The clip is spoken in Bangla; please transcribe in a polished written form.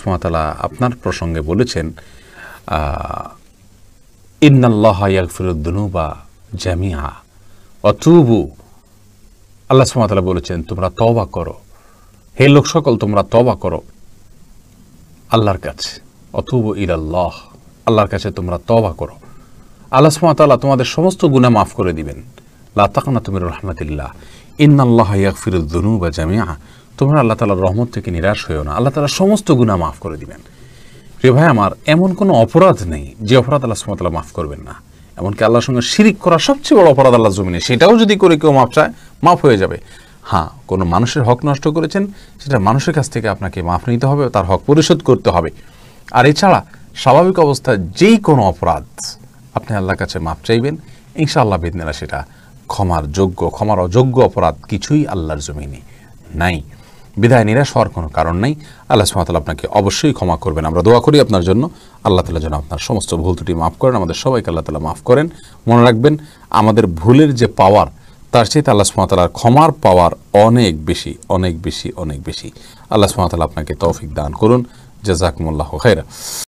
সুবহানাহু ওয়া তাআলা আপনার প্রসঙ্গে বলেছেন ইন্নাল্লাহা ইয়াগফিরুদ দুনুবা জামিআ ওয়া তুবু। আল্লাহ সুবহানাহু ওয়া তাআলা বলেছেন তোমরা তওবা করো, হে লোক সকল তোমরা তওবা করো আল্লাহর কাছে, অতুবু ইলাল্লাহ, আল্লাহর কাছে তোমরা তওবা করো। আল্লাহ সুবহানাহু ওয়া তাআলা তোমাদের সমস্ত গুনাহ মাফ করে দিবেন। লা তাকনাতু মির রাহমাতিল্লাহ ইন্নাল্লাহা ইয়াগফিরুদ দুনুবা জামিআ। তোমরা আল্লাহ তাআলার রহমত থেকে নিরাশ হইও না, আল্লাহ তাআলা সমস্ত গুনাহ মাফ করে দিবেন। প্রিয় ভাই আমার, এমন কোনো অপরাধ নেই যে অপরাধ আল্লাহ সুবহানাহু ওয়া তাআলা মাফ করবেন না। এমনকি আল্লাহর সঙ্গে শিরিক করা সবচেয়ে বড় অপরাধ আল্লাহর জমিনে, সেটাও যদি করে কেউ মাফ চায় মাফ হয়ে যাবে। হ্যাঁ, কোনো মানুষের হক নষ্ট করেছেন, সেটা মানুষের কাছ থেকে আপনাকে মাফ নিতে হবে, তার হক পরিশোধ করতে হবে। আর এছাড়া স্বাভাবিক অবস্থায় যেই কোনো অপরাধ আপনি আল্লাহর কাছে মাফ চাইবেন, ইনশাআল্লাহ বিদিনিল্লাহ সেটা ক্ষমার যোগ্য। ক্ষমার অযোগ্য অপরাধ কিছুই আল্লাহর জমিনে নাই। বিদায় নিরাশ হওয়ার কোনো কারণ নাই। আল্লাহ সুবহানাহু ওয়া তাআলা আপনাকে অবশ্যই ক্ষমা করবেন। আমরা দোয়া করি আপনার জন্য, আল্লাহ তাআলা যেন আপনার সমস্ত ভুল ত্রুটি মাফ করেন, আমাদের সবাইকে আল্লাহ তাআলা মাফ করেন। মনে রাখবেন, আমাদের ভুলের যে পাওয়ার, তার চেয়ে আল্লাহ সুবহানাহু ওয়া তাআলার ক্ষমার পাওয়ার অনেক বেশি, অনেক বেশি, অনেক বেশি। আল্লাহ সুবহানাহু ওয়া তাআলা আপনাকে তৌফিক দান করুন। জাযাকুমুল্লাহু খাইরা।